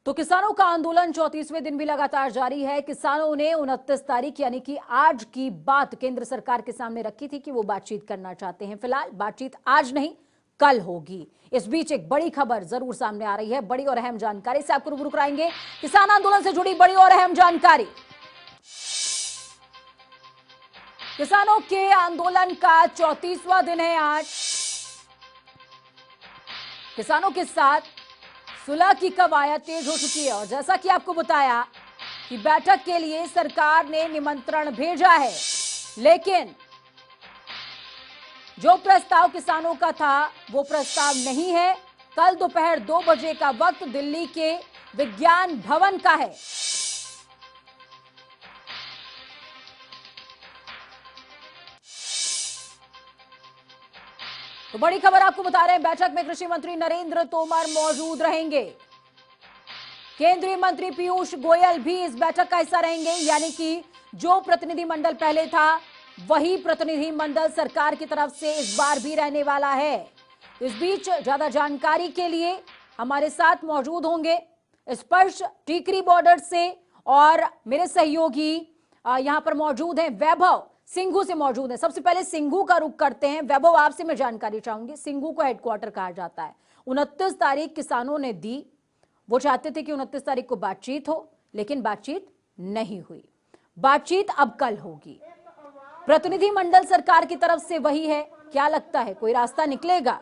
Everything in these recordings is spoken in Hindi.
तो किसानों का आंदोलन 34वें दिन भी लगातार जारी है। किसानों ने 29 तारीख यानी कि आज की बात केंद्र सरकार के सामने रखी थी कि वो बातचीत करना चाहते हैं। फिलहाल बातचीत आज नहीं कल होगी। इस बीच एक बड़ी खबर जरूर सामने आ रही है। बड़ी और अहम जानकारी से आपको रूबरू कराएंगे। किसान आंदोलन से जुड़ी बड़ी और अहम जानकारी। किसानों के आंदोलन का 34वां दिन है आज। किसानों के साथ सुलह की कवायद तेज हो चुकी है और जैसा कि आपको बताया कि बैठक के लिए सरकार ने निमंत्रण भेजा है, लेकिन जो प्रस्ताव किसानों का था वो प्रस्ताव नहीं है। कल दोपहर 2 बजे का वक्त दिल्ली के विज्ञान भवन का है। तो बड़ी खबर आपको बता रहे हैं, बैठक में कृषि मंत्री नरेंद्र तोमर मौजूद रहेंगे। केंद्रीय मंत्री पीयूष गोयल भी इस बैठक का हिस्सा रहेंगे, यानी कि जो प्रतिनिधिमंडल पहले था वही प्रतिनिधिमंडल सरकार की तरफ से इस बार भी रहने वाला है। इस बीच ज्यादा जानकारी के लिए हमारे साथ मौजूद होंगे स्पर्श टीकरी बॉर्डर से और मेरे सहयोगी यहां पर मौजूद हैं, वैभव सिंघू से मौजूद है। सबसे पहले सिंघू का रुख करते हैं। वैभव, आपसे मैं जानकारी चाहूंगी। सिंघू को हेडक्वार्टर कहा जाता है। 29 तारीख किसानों ने दी। वो चाहते थे कि 29 तारीख को बातचीत हो, लेकिन बातचीत नहीं हुई। बातचीत अब कल होगी। प्रतिनिधिमंडल सरकार की तरफ से वही है। क्या लगता है कोई रास्ता निकलेगा?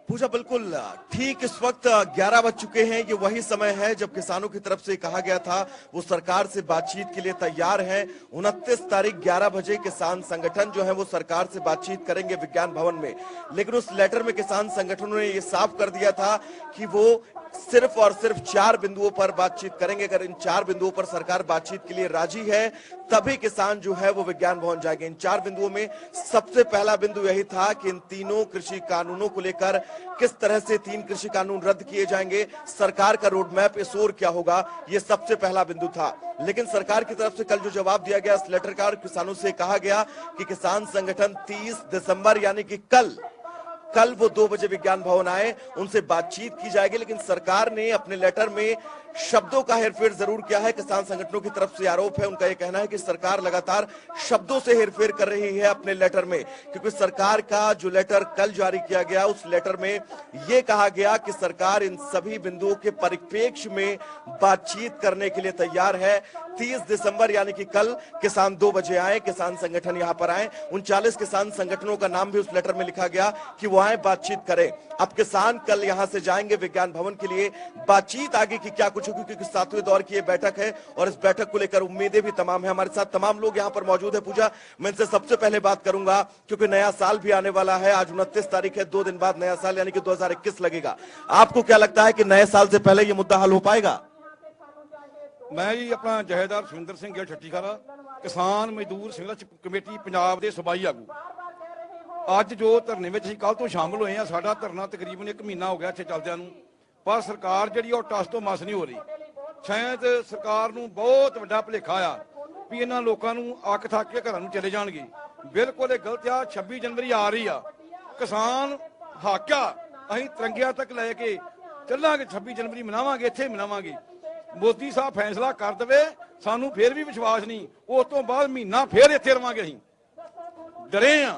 पूजा, बिल्कुल ठीक इस वक्त 11 बज चुके हैं। ये वही समय है जब किसानों की तरफ से कहा गया था वो सरकार से बातचीत के लिए तैयार है। 29 तारीख 11 बजे किसान संगठन जो है वो सरकार से बातचीत करेंगे विज्ञान भवन में। लेकिन उस लेटर में किसान संगठनों ने ये साफ कर दिया था कि वो सिर्फ और सिर्फ 4 बिंदुओं पर बातचीत करेंगे। अगर इन 4 बिंदुओं पर सरकार बातचीत के लिए राजी है तभी किसान जो है वो विज्ञान भवन जाएंगे। इन 4 बिंदुओं में सबसे पहला बिंदु यही था कि इन तीनों कृषि कानूनों को लेकर किस तरह से 3 कृषि कानून रद्द किए जाएंगे, सरकार का रोड मैप इस ओर क्या होगा, ये सबसे पहला बिंदु था। लेकिन सरकार की तरफ से कल जो जवाब दिया गया इस लेटर का, किसानों से कहा गया कि किसान संगठन 30 दिसंबर यानी कि कल वो 2 बजे विज्ञान भवन आए, उनसे बातचीत की जाएगी। लेकिन सरकार ने अपने लेटर में शब्दों का हेरफेर जरूर किया है। किसान संगठनों की तरफ से आरोप है, उनका यह कहना है कि सरकार लगातार शब्दों से हेरफेर कर रही है अपने लेटर में, क्योंकि सरकार का जो लेटर कल जारी किया गया उस लेटर में यह कहा गया कि सरकार इन सभी बिंदुओं के परिप्रेक्ष्य में बातचीत करने के लिए तैयार है। 30 दिसंबर यानी कि कल किसान 2 बजे आए, किसान संगठन यहां पर आए। 39 किसान संगठनों का नाम भी उस लेटर में लिखा गया कि वो आए, बातचीत करें। अब किसान कल यहां से जाएंगे विज्ञान भवन के लिए। बातचीत आगे की क्या कुछ होगी, क्योंकि 7वें दौर की ये बैठक है और इस बैठक को लेकर उम्मीदें भी तमाम है। हमारे साथ तमाम लोग यहां पर मौजूद है। पूजा, मैं इनसे सबसे पहले बात करूंगा क्योंकि नया साल भी आने वाला है। आज 29 तारीख है, 2 दिन बाद नया साल यानी कि 2021 लगेगा। आपको क्या लगता है कि नए साल से पहले ये मुद्दा हल हो पाएगा? मैं जी अपना जहेदार सुरिंदर सिंह ਗਿੱਲ ਛੱਟੀ ਖਾਰਾ किसान मजदूर संघर्ष कमेटी पंजाब के सूबाई आगू ਅੱਜ जो धरने में ਅਸੀਂ ਕੱਲ ਤੋਂ शामिल ਹੋਏ ਹਾਂ। ਸਾਡਾ ਧਰਨਾ ਤਕਰੀਬਨ 1 ਮਹੀਨਾ ਹੋ ਗਿਆ ਇੱਥੇ ਚੱਲਦਿਆਂ ਨੂੰ, ਪਰ ਸਰਕਾਰ ਜਿਹੜੀ ਉਹ ਟਸ ਤੋਂ ਮਸ ਨਹੀਂ ਹੋ ਰਹੀ। ਸ਼ਾਇਦ ਸਰਕਾਰ ਨੂੰ ਬਹੁਤ ਵੱਡਾ ਭੁਲੇਖਾ ਆ ਵੀ ਇਹਨਾਂ ਲੋਕਾਂ ਨੂੰ ਅੱਕ ਥੱਕ ਕੇ ਘਰਾਂ ਨੂੰ ਚਲੇ ਜਾਣਗੇ। ਬਿਲਕੁਲ ਇਹ ਗਲਤ ਆ। 26 ਜਨਵਰੀ ਆ ਰਹੀ ਆ, ਕਿਸਾਨ ਹੱਕ ਆ, ਅਸੀਂ ਤਿਰੰਗਿਆਂ ਤੱਕ ਲੈ ਕੇ ਚੱਲਾਂਗੇ। 26 ਜਨਵਰੀ ਮਨਾਵਾਂਗੇ, ਇੱਥੇ ਮਨਾਵਾਂਗੇ। मोदी साहब फैसला कर दे, सानू फिर भी विश्वास नहीं। उस तो बाद महीना फिर इत्थे रवांगे। असीं डरे आ।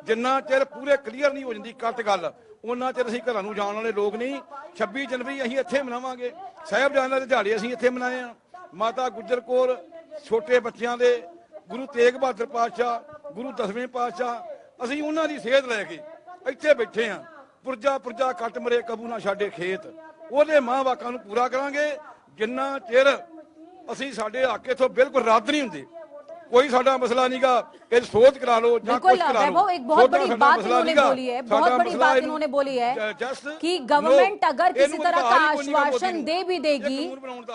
जिन्ना चिर पूरे क्लीयर नहीं हो जाती कट गल, उन्ना चिर असीं घरां नूं जाण वाले लोग नहीं। 26 जनवरी असीं इत्थे मनावांगे। साहिबजादे दे दिहाड़े असीं इत्थे मनाए आ। माता गुजर कौर, छोटे बच्चों के गुरु तेग बहादुर पातशाह, गुरु 10वें पातशाह, असीं उन्हां दी सेहत लैके इत्थे बैठे आ। पुरजा पुरजा कट मरे कबू ना छाडे खेत, ਉਹਦੇ ਮਾਂ ਵਾਕਾਂ ਨੂੰ पूरा करांगे। जिन्ना चिर असीं साडे हक इथों बिल्कुल रद्द नहीं हुंदे, कोई साडा मसला नहींगा। ये सोच करा लो या कुछ करा लो। एक बहुत बड़ी बात इन्होंने बोली है, बहुत बड़ी बात इन्होंने बोली है कि गवर्नमेंट अगर किसी तरह का आश्वासन दे भी देगी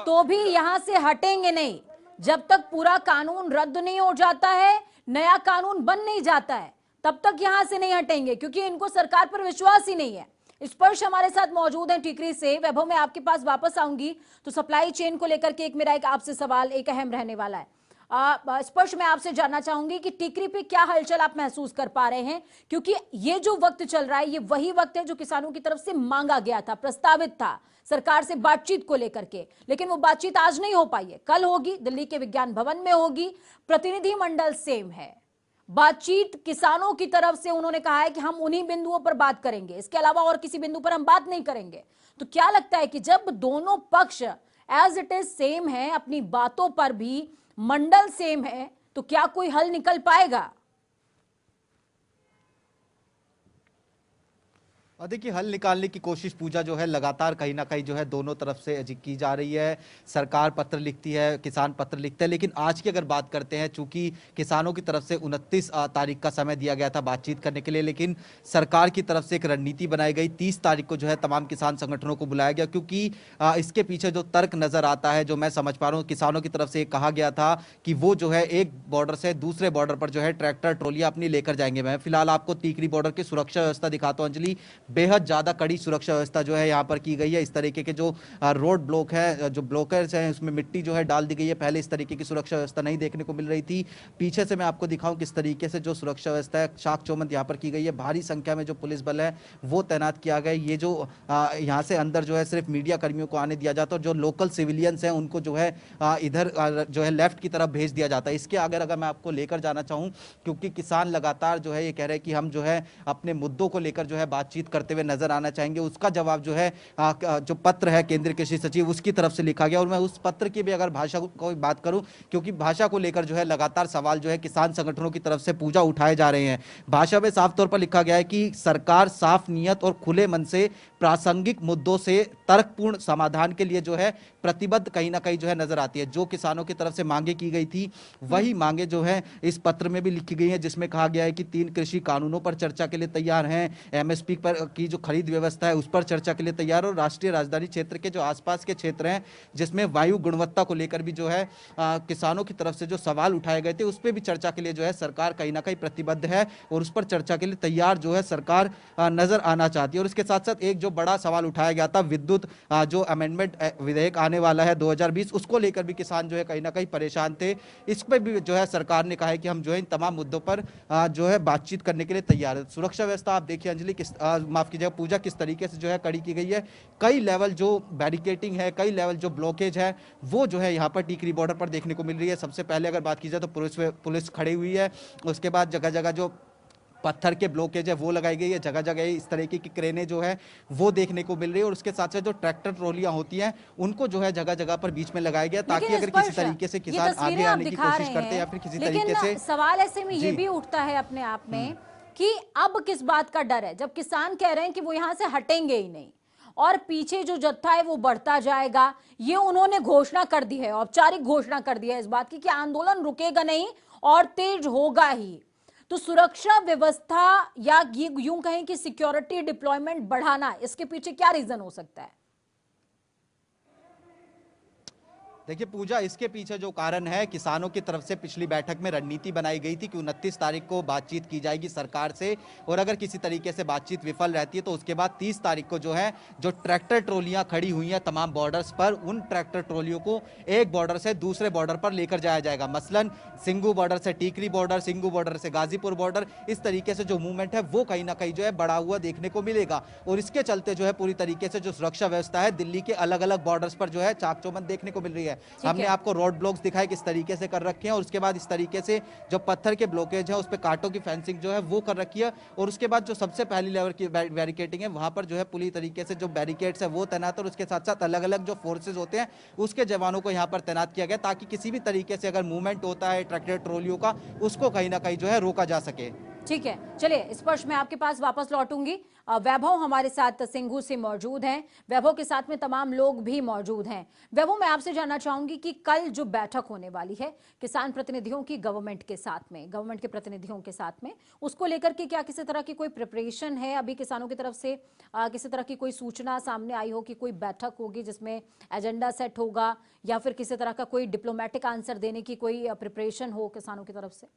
तो भी यहां से हटेंगे नहीं जब तक पूरा कानून रद्द नहीं हो जाता है, नया कानून बन नहीं जाता है, तब तक यहां से नहीं हटेंगे, क्योंकि इनको सरकार पर विश्वास ही नहीं है। स्पर्श हमारे साथ मौजूद हैं टीकरी से। वैभव, मैं आपके पास वापस आऊंगी तो सप्लाई चेन को लेकर के एक मेरा आपसे सवाल एक अहम रहने वाला है। स्पर्श मैं आपसे जानना चाहूंगी कि टिकरी पे क्या हलचल आप महसूस कर पा रहे हैं, क्योंकि ये जो वक्त चल रहा है ये वही वक्त है जो किसानों की तरफ से मांगा गया था, प्रस्तावित था सरकार से बातचीत को लेकर के, लेकिन वो बातचीत आज नहीं हो पाई है, कल होगी, दिल्ली के विज्ञान भवन में होगी। प्रतिनिधि मंडल सेम है, बातचीत किसानों की तरफ से उन्होंने कहा है कि हम उन्हीं बिंदुओं पर बात करेंगे, इसके अलावा और किसी बिंदु पर हम बात नहीं करेंगे। तो क्या लगता है कि जब दोनों पक्ष एज इट इज सेम है, अपनी बातों पर भी मंडल सेम है, तो क्या कोई हल निकल पाएगा? और देखिए, हल निकालने की कोशिश पूजा जो है लगातार कहीं ना कहीं जो है दोनों तरफ से की जा रही है। सरकार पत्र लिखती है, किसान पत्र लिखते हैं, लेकिन आज की अगर बात करते हैं, चूंकि किसानों की तरफ से 29 तारीख का समय दिया गया था बातचीत करने के लिए, लेकिन सरकार की तरफ से एक रणनीति बनाई गई। 30 तारीख को जो है तमाम किसान संगठनों को बुलाया गया, क्योंकि इसके पीछे जो तर्क नजर आता है, जो मैं समझ पा रहा हूँ, किसानों की तरफ से कहा गया था कि वो जो है एक बॉर्डर से दूसरे बॉर्डर पर जो है ट्रैक्टर ट्रॉलियां अपनी लेकर जाएंगे। मैं फिलहाल आपको टीकरी बॉर्डर की सुरक्षा व्यवस्था दिखाता हूँ अंजलि। बेहद ज्यादा कड़ी सुरक्षा व्यवस्था जो है यहाँ पर की गई है। इस तरीके के जो रोड ब्लॉक है, जो ब्लॉकर्स हैं, उसमें मिट्टी जो है डाल दी गई है। पहले इस तरीके की सुरक्षा व्यवस्था नहीं देखने को मिल रही थी। पीछे से मैं आपको दिखाऊं किस तरीके से जो सुरक्षा व्यवस्था है चाक चौबंद यहाँ पर की गई है। भारी संख्या में जो पुलिस बल है वो तैनात किया गया। ये जो यहाँ से अंदर जो है सिर्फ मीडिया कर्मियों को आने दिया जाता है, और जो लोकल सिविलियंस हैं उनको जो है इधर जो है लेफ्ट की तरफ भेज दिया जाता है। इसके अगर मैं आपको लेकर जाना चाहूँ, क्योंकि किसान लगातार जो है ये कह रहे हैं कि हम जो है अपने मुद्दों को लेकर जो है बातचीत करते हुए नजर आना चाहेंगे। उसका जवाब जो है जो पत्र है केंद्रीय कृषि सचिव उसकी तरफ से लिखा गया। और मैं उस पत्र की भी अगर भाषा को बात करूं, क्योंकि भाषा को लेकर जो है लगातार सवाल जो है किसान संगठनों की तरफ से पूजा उठाए जा रहे हैं। भाषा में साफ तौर पर लिखा गया है कि सरकार साफ नियत और खुले मन से प्रासंगिक मुद्दों से तर्कपूर्ण समाधान के लिए जो है प्रतिबद्ध कहीं ना कहीं जो है नजर आती है। जो किसानों की तरफ से मांगे की गई थी वही मांगे जो है इस पत्र में भी लिखी गई है, जिसमें कहा गया है कि 3 कृषि कानूनों पर चर्चा के लिए तैयार हैं, एमएसपी पर की जो खरीद व्यवस्था है उस पर चर्चा के लिए तैयार, और राष्ट्रीय राजधानी क्षेत्र के जो आसपास के क्षेत्र हैं जिसमें वायु गुणवत्ता को लेकर भी जो है किसानों की तरफ से जो सवाल उठाए गए थे उस पर भी चर्चा के लिए जो है सरकार कहीं ना कहीं प्रतिबद्ध है और उस पर चर्चा के लिए तैयार जो है सरकार नजर आना चाहती है। और इसके साथ साथ एक जो बड़ा सवाल उठाया गया था विद्युत जो अमेंडमेंट विधेयक आने वाला है 2020, उसको लेकर भी किसान जो है कहीं ना कहीं परेशान थे। इस पर भी जो है सरकार ने कहा है कि हम जो है इन तमाम मुद्दों पर जो है बातचीत करने के लिए तैयार है। सुरक्षा व्यवस्था आप देखिए अंजलि, माफ कीजिएगा पूजा, किस तरीके से जो है कड़ी की गई है। कई लेवल जो बैरिकेटिंग है, कई लेवल जो ब्लॉकेज है वो जो है यहाँ पर टीकरी बॉर्डर पर देखने को मिल रही है। सबसे पहले अगर बात की जाए तो पुलिस खड़ी हुई है, उसके बाद जगह जगह जो पत्थर के ब्लॉकेज है वो लगाई गई है, जगह जगह इस तरीके की क्रेनें जो है वो देखने को मिल रही है। और उसके साथ साथ जो ट्रैक्टर ट्रॉलियां होती हैं उनको जो है जगह जगह पर बीच में लगाया गया, ताकि अगर किसी तरीके से किसान आगे आने की कोशिश करते हैं या फिर किसी तरीके से। सवाल ऐसे में ये भी उठता है अपने आप में कि अब किस बात का डर है, जब किसान कह रहे हैं कि वो यहां से हटेंगे ही नहीं और पीछे जो जत्था है वो बढ़ता जाएगा। ये उन्होंने घोषणा कर दी है, औपचारिक घोषणा कर दी है इस बात की कि आंदोलन रुकेगा नहीं और तेज होगा ही। तो सुरक्षा व्यवस्था या यूं कहें कि सिक्योरिटी डिप्लॉयमेंट बढ़ाना, इसके पीछे क्या रीजन हो सकता है? देखिए पूजा, इसके पीछे जो कारण है, किसानों की तरफ से पिछली बैठक में रणनीति बनाई गई थी कि 29 तारीख को बातचीत की जाएगी सरकार से, और अगर किसी तरीके से बातचीत विफल रहती है तो उसके बाद 30 तारीख को जो है जो ट्रैक्टर ट्रॉलियां खड़ी हुई हैं तमाम बॉर्डर्स पर, उन ट्रैक्टर ट्रॉलियों को एक बॉर्डर से दूसरे बॉर्डर पर लेकर जाया जाएगा। मसलन सिंगू बॉर्डर से टीकरी बॉर्डर, सिंगू बॉर्डर से गाजीपुर बॉर्डर, इस तरीके से जो मूवमेंट है वो कहीं ना कहीं जो है बढ़ा हुआ देखने को मिलेगा। और इसके चलते जो है पूरी तरीके से जो सुरक्षा व्यवस्था है दिल्ली के अलग अलग बॉर्डर्स पर जो है चाक चौबंद देखने को मिल रही है। हमने आपको रोड ब्लॉक्स दिखाए किस तरीके से कर रखे हैं, और उसके बाद इस तरीके से जो पत्थर के ब्लॉकेज है उस पे कांटों की फेंसिंग जो है वो कर रखी है। और उसके बाद जो सबसे पहली लेवल की बैरिकेटिंग है वहां पर जो है पूरी तरीके से जो बैरिकेड्स है वो तैनात है, और उसके साथ साथ अलग अलग जो फोर्सेज होते हैं उसके जवानों को यहाँ पर तैनात किया गया, ताकि किसी भी तरीके से अगर मूवमेंट होता है ट्रैक्टर ट्रॉलियों का उसको कहीं ना कहीं जो है रोका जा सके। ठीक है, चलिए स्पर्श मैं आपके पास वापस लौटूंगी। वैभव हमारे साथ सिंघू से मौजूद हैं, वैभव के साथ में तमाम लोग भी मौजूद हैं। वैभव, मैं आपसे जानना चाहूंगी कि कल जो बैठक होने वाली है किसान प्रतिनिधियों की गवर्नमेंट के साथ में, गवर्नमेंट के प्रतिनिधियों के साथ में, उसको लेकर के क्या किसी तरह की कोई प्रिपरेशन है अभी किसानों की तरफ से? किसी तरह की कोई सूचना सामने आई हो कि कोई बैठक होगी जिसमें एजेंडा सेट होगा, या फिर किसी तरह का कोई डिप्लोमेटिक आंसर देने की कोई प्रिपरेशन हो किसानों की तरफ से?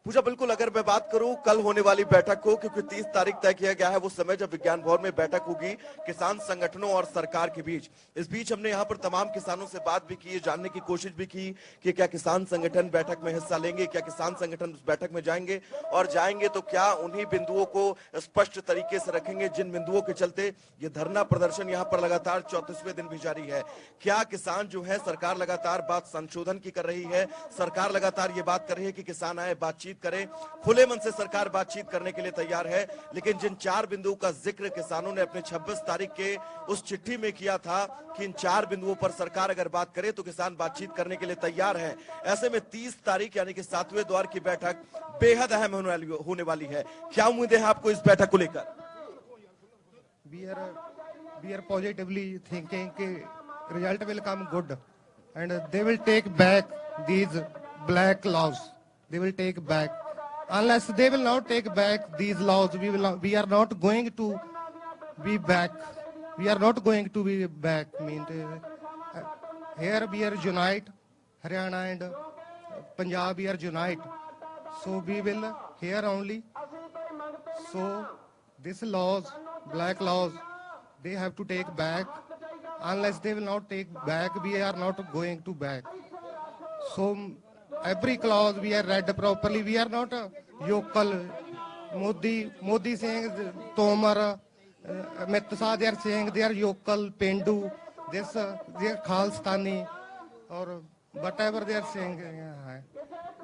पूजा बिल्कुल, अगर मैं बात करूं कल होने वाली बैठक को, क्योंकि 30 तारीख तय किया गया है वो समय जब विज्ञान भवन में बैठक होगी किसान संगठनों और सरकार के बीच। इस बीच हमने यहां पर तमाम किसानों से बात भी की, जानने की कोशिश भी की कि क्या किसान संगठन बैठक में हिस्सा लेंगे, क्या किसान संगठन उस बैठक में जाएंगे, और जाएंगे तो क्या उन्हीं बिंदुओं को स्पष्ट तरीके से रखेंगे जिन बिंदुओं के चलते ये धरना प्रदर्शन यहां पर लगातार 34वें दिन भी जारी है। क्या किसान जो है, सरकार लगातार बात संशोधन की कर रही है, सरकार लगातार ये बात कर रही है कि किसान आए बातचीत करें, खुले मन से सरकार बातचीत करने के लिए तैयार है। लेकिन जिन 4 बिंदुओं का जिक्र किसानों ने अपने 26 तारीख के उस चिट्ठी में किया था कि इन 4 बिंदुओं पर सरकार अगर बात करे तो किसान बातचीत करने के लिए तैयार है, ऐसे में 30 तारीख यानी कि 7वें दौर की बैठक बेहद अहम होने वाली है। क्या उम्मीदें हैं आपको इस बैठक को लेकर? We are positively thinking कि result will come good and they will take back these black laws. They will take back. Unless they will not take back these laws, we are not going to be back. We are not going to be back. Here we are unite, Haryana and Punjab we are unite. So we will here only. So these laws, black laws, they have to take back. Unless they will not take back, we are not going to back. So every clause we are read properly. We are not yokel. Modi saying Tomar, Amit Shah they are saying they are yokel, Pendu, this they are Khalstani or whatever they are saying.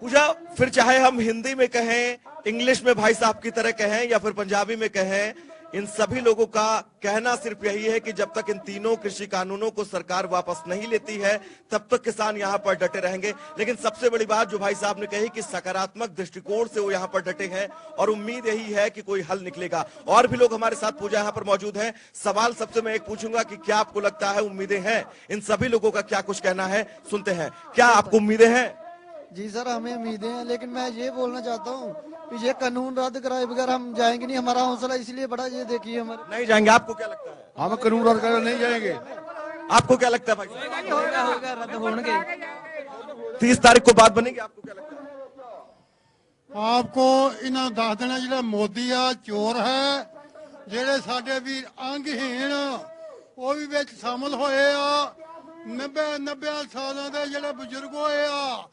पूजा, फिर चाहे हम हिंदी में कहें, इंग्लिश में भाई साहब की तरह कहें या फिर पंजाबी में कहें, इन सभी लोगों का कहना सिर्फ यही है कि जब तक इन तीनों कृषि कानूनों को सरकार वापस नहीं लेती है तब तक किसान यहां पर डटे रहेंगे। लेकिन सबसे बड़ी बात जो भाई साहब ने कही कि सकारात्मक दृष्टिकोण से वो यहां पर डटे हैं और उम्मीद यही है कि कोई हल निकलेगा। और भी लोग हमारे साथ पूजा यहां पर मौजूद हैं। सवाल सबसे मैं एक पूछूंगा कि क्या आपको लगता है उम्मीदें हैं? इन सभी लोगों का क्या कुछ कहना है, सुनते हैं। क्या आपको उम्मीदें हैं? जी सर, हमें उम्मीदें हैं, लेकिन मैं ये बोलना चाहता हूँ कि ये कानून रद्द कराए बगैर हम जाएंगे नहीं। हमारा हौसला इसलिए बड़ा, ये देखिए हमारे नहीं जाएंगे। आपको क्या लगता है? हम कानून रद्द कराए नहीं जाएंगे। आपको क्या लगता है भाई? होगा रद्द होंगे। 30 तारीख को बात बनेगी, आपको क्या लगता है? आपको इन्हों दस देना जो मोदी आ चोर है, जेडे साडे वीर अंगहीन वो भी विच शामिल होए आ। 90 सालों के जेडे बुजुर्ग होए आ,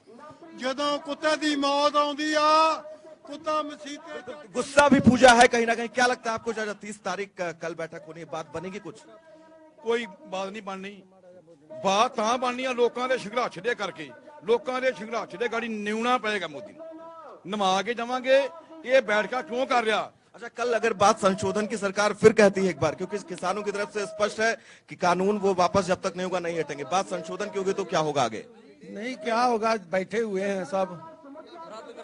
जदों कुत्ते दी मौत आउंदी आ, कुत्ता मसीते गुस्सा भी पूजा है कहीं ना कहीं। क्या लगता है आपको? 30 तारीख कल बैठक होनी है, बात बनेगी कुछ? कोई बात नहीं बननी। बात ਤਾਂ ਬਣਨੀ ਆ ਲੋਕਾਂ ਦੇ ਸੰਘਰਸ਼ ਦੇ ਕਰਕੇ। ਲੋਕਾਂ ਦੇ ਸੰਘਰਸ਼ ਦੇ ਗਾੜੀ ਨਿਉਣਾ ਪਏਗਾ ਮੋਦੀ ਨੂੰ। ਨਵਾ ਕੇ ਜਾਵਾਂਗੇ। ਇਹ ਬੈਠਕਾਂ ਕਿਉਂ ਕਰ ਰਿਹਾ? अच्छा, कल अगर बात संशोधन की सरकार फिर कहती है एक बार, क्योंकि किसानों की तरफ से स्पष्ट है कि कानून वो वापस जब तक नहीं होगा नहीं हटेंगे। बात संशोधन की होगी तो क्या होगा आगे? नहीं, क्या होगा, बैठे हुए हैं सब,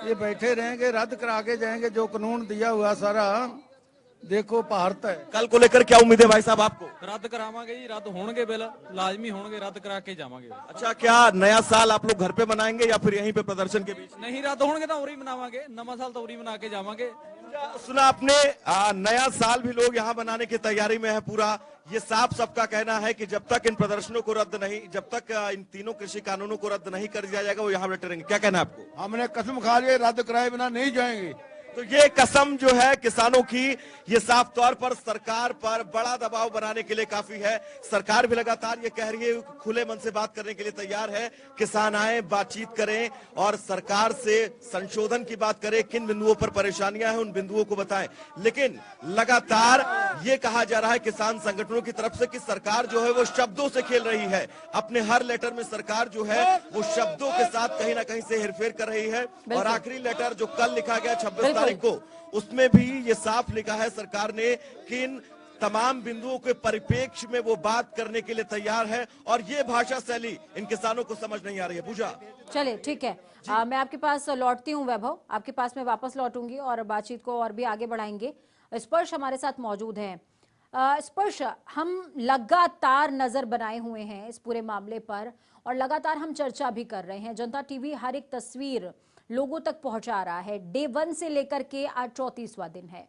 ये बैठे रहेंगे, रद्द करा के जाएंगे। जो कानून दिया हुआ सारा देखो भारत है। कल को लेकर क्या उम्मीद है भाई साहब आपको? रद्द करावांगे जी, रद्द होंगे बिल, लाजमी होंगे, रद्द करा के जावांगे। अच्छा, क्या नया साल आप लोग घर पे मनाएंगे या फिर यहीं पे प्रदर्शन के बीच? नहीं, रद्द होंगे तो उरी मनावांगे, नवा साल तो उरी मना के जावांगे। सुना आपने, नया साल भी लोग यहाँ बनाने की तैयारी में है पूरा। ये साफ सबका कहना है कि जब तक इन प्रदर्शनों को रद्द नहीं, जब तक इन तीनों कृषि कानूनों को रद्द नहीं कर दिया जाएगा वो यहाँ बैठे रहेंगे। क्या कहना है आपको? हमने कसम खा ली, रद्द कराए बिना नहीं जाएंगे। तो ये कसम जो है किसानों की, ये साफ तौर पर सरकार पर बड़ा दबाव बनाने के लिए काफी है। सरकार भी लगातार ये कह रही है, खुले मन से बात करने के लिए तैयार है। किसान आए, बातचीत करें और सरकार से संशोधन की बात करें, किन बिंदुओं पर परेशानियां हैं उन बिंदुओं को बताएं। लेकिन लगातार ये कहा जा रहा है किसान संगठनों की तरफ से कि सरकार जो है वो शब्दों से खेल रही है। अपने हर लेटर में सरकार जो है वो शब्दों के साथ कहीं ना कहीं से हेरफेर कर रही है। और आखिरी लेटर जो कल लिखा गया 26 तारीख को, उसमें भी ये साफ लिखा है सरकार ने कि इन तमाम बिंदुओं के परिप्रेक्ष्य में वो बात करने के लिए तैयार है। और ये भाषा शैली इन किसानों को समझ नहीं आ रही है। पूजा, चलिए ठीक है, मैं आपके पास लौटती हूँ वैभव, आपके पास मैं वापस लौटूंगी और बातचीत को और भी आगे बढ़ाएंगे। स्पर्श हमारे साथ मौजूद हैं। स्पर्श, हम लगातार नजर बनाए हुए हैं इस पूरे मामले पर और लगातार हम चर्चा भी कर रहे हैं। जनता टीवी हर एक तस्वीर लोगों तक पहुंचा रहा है। डे 1 से लेकर के आज 34वां दिन है।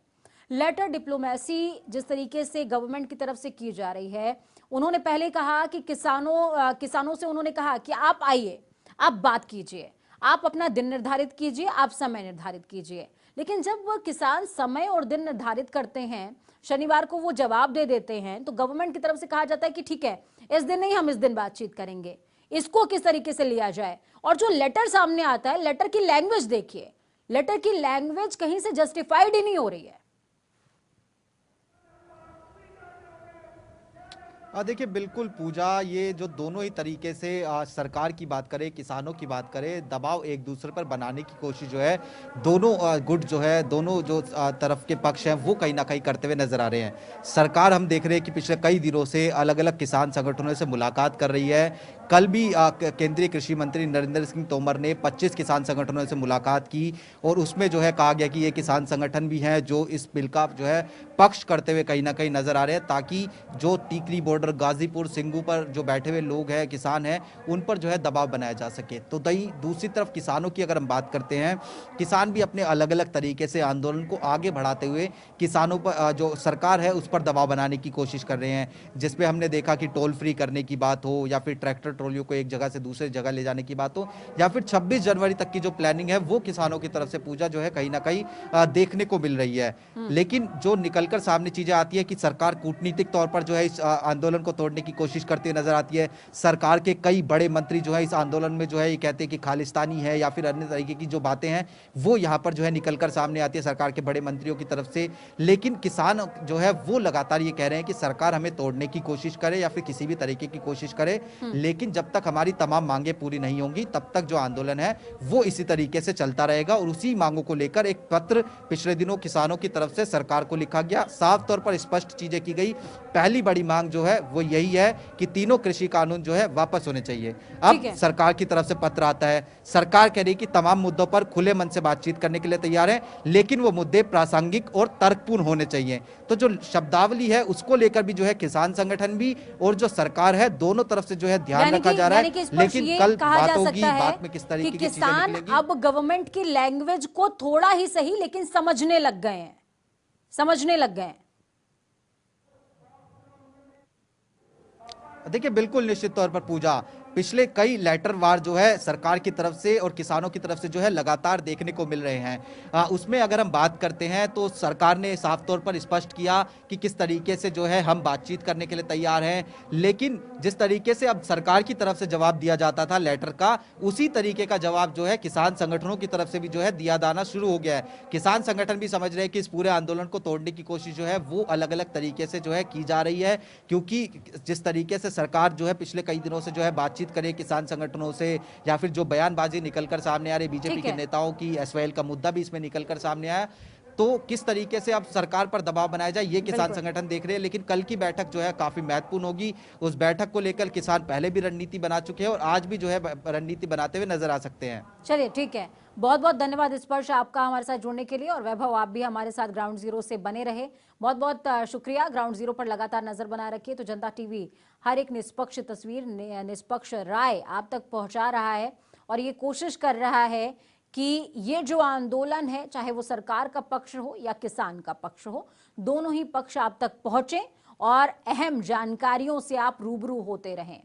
लेटर डिप्लोमेसी जिस तरीके से गवर्नमेंट की तरफ से की जा रही है, उन्होंने पहले कहा कि किसानों से उन्होंने कहा कि आप आइए, आप बात कीजिए, आप अपना दिन निर्धारित कीजिए, आप समय निर्धारित कीजिए। लेकिन जब वह किसान समय और दिन निर्धारित करते हैं, शनिवार को वो जवाब दे देते हैं, तो गवर्नमेंट की तरफ से कहा जाता है कि ठीक है, इस दिन नहीं, हम इस दिन बातचीत करेंगे। इसको किस तरीके से लिया जाए? और जो लेटर सामने आता है, लेटर की लैंग्वेज देखिए, लेटर की लैंग्वेज कहीं से जस्टिफाइड ही नहीं हो रही है। देखिए बिल्कुल पूजा, ये जो दोनों ही तरीके से सरकार की बात करें, किसानों की बात करें, दबाव एक दूसरे पर बनाने की कोशिश जो है दोनों गुट जो है, दोनों जो तरफ के पक्ष हैं वो कहीं ना कहीं करते हुए नजर आ रहे हैं। सरकार हम देख रहे हैं कि पिछले कई दिनों से अलग अलग किसान संगठनों से मुलाकात कर रही है। कल भी केंद्रीय कृषि मंत्री नरेंद्र सिंह तोमर ने 25 किसान संगठनों से मुलाकात की और उसमें जो है कहा गया कि ये किसान संगठन भी हैं जो इस बिल का जो है पक्ष करते हुए कहीं ना कहीं नजर आ रहे हैं, ताकि जो टीकरी बॉर्डर, गाजीपुर, सिंगू पर जो बैठे हुए लोग हैं, किसान हैं, उन पर जो है दबाव बनाया जा सके। तो दूसरी तरफ किसानों की अगर हम बात करते हैं, किसान भी अपने अलग अलग तरीके से आंदोलन को आगे बढ़ाते हुए किसानों पर, जो सरकार है उस पर दबाव बनाने की कोशिश कर रहे हैं, जिसपे हमने देखा कि टोल फ्री करने की बात हो, या फिर ट्रैक्टर ट्रॉलियों को एक जगह से दूसरी जगह ले जाने की बात हो, या फिर 26 जनवरी तक की जो प्लानिंग है वो किसानों की तरफ से पूजा जो है कहीं ना कहीं देखने को मिल रही है। लेकिन जो निकलकर सामने चीजें आती है कि सरकार कूटनीतिक तौर पर जो है इस आंदोलन को तोड़ने की कोशिश करती हुई नजर आती है। सरकार के कई बड़े मंत्री जो है इस आंदोलन में जो है ये कहते हैं कि खालिस्तानी है या फिर अन्य तरीके की जो बातें हैं वो यहाँ पर जो है निकलकर सामने आती है सरकार के बड़े मंत्रियों की तरफ से। लेकिन किसान जो है वो लगातार ये कह रहे हैं कि सरकार हमें तोड़ने की कोशिश करे या फिर किसी भी तरीके की कोशिश करे, लेकिन जब तक हमारी तमाम मांगे पूरी नहीं होंगी तब तक जो आंदोलन है वो इसी तरीके से चलता रहेगा। और उसी मांगों को लेकर एक पत्र पिछले दिनों किसानों की तरफ से सरकार को लिखा गया। साफ तौर पर स्पष्ट चीजें की गई। पहली बड़ी मांग जो है वो यही है कि तीनों कृषि कानून जो है वापस होने चाहिए। अब सरकार की तरफ से पत्र आता है, सरकार कह रही कि तमाम मुद्दों पर खुले मन से बातचीत करने के लिए तैयार है, लेकिन वो मुद्दे प्रासंगिक और तर्कपूर्ण होने चाहिए। तो जो शब्दावली है उसको लेकर भी जो है किसान संगठन भी और जो सरकार है दोनों तरफ से जो है ध्यान रखा जा रहा है। लेकिन कल बात होगी, बात में किस तरीके की चीजें निकलेंगी। अब गवर्नमेंट की लैंग्वेज को थोड़ा ही सही लेकिन समझने लग गए हैं, समझने लग गए हैं। देखिए बिल्कुल निश्चित तौर पर पूजा, पिछले कई लेटर वार जो है सरकार की तरफ से और किसानों की तरफ से जो है लगातार देखने को मिल रहे हैं। उसमें अगर हम बात करते हैं तो सरकार ने साफ तौर पर स्पष्ट किया कि किस तरीके से जो है हम बातचीत करने के लिए तैयार हैं, लेकिन जिस तरीके से अब सरकार की तरफ से जवाब दिया जाता था लेटर का, उसी तरीके का जवाब जो है किसान संगठनों की तरफ से भी जो है दिया जाना शुरू हो गया है। किसान संगठन भी समझ रहे हैं कि इस पूरे आंदोलन को तोड़ने की कोशिश जो है वो अलग अलग तरीके से जो है की जा रही है, क्योंकि जिस तरीके से सरकार जो है पिछले कई दिनों से जो है बातचीत करे किसान संगठनों से, या फिर जो बयानबाजी निकलकर सामने आ रही बीजेपी के नेताओं की, एसवाईएल का मुद्दा भी इसमें निकलकर सामने आया, तो किस तरीके से अब सरकार पर दबाव बनाया जाए ये किसान संगठन देख रहे हैं। लेकिन कल की बैठक जो है काफी महत्वपूर्ण होगी। उस बैठक को लेकर किसान पहले भी रणनीति बना चुके हैं और आज भी जो है रणनीति बनाते हुए नजर आ सकते हैं। चलिए ठीक है, बहुत बहुत धन्यवाद स्पर्श आपका हमारे साथ जुड़ने के लिए, और वैभव आप भी हमारे साथ ग्राउंड जीरो से बने रहे, बहुत बहुत शुक्रिया। ग्राउंड जीरो पर लगातार नजर बनाए रखिए तो जनता टीवी हर एक निष्पक्ष तस्वीर, निष्पक्ष राय आप तक पहुंचा रहा है, और ये कोशिश कर रहा है कि ये जो आंदोलन है, चाहे वो सरकार का पक्ष हो या किसान का पक्ष हो, दोनों ही पक्ष आप तक पहुंचे और अहम जानकारियों से आप रूबरू होते रहें।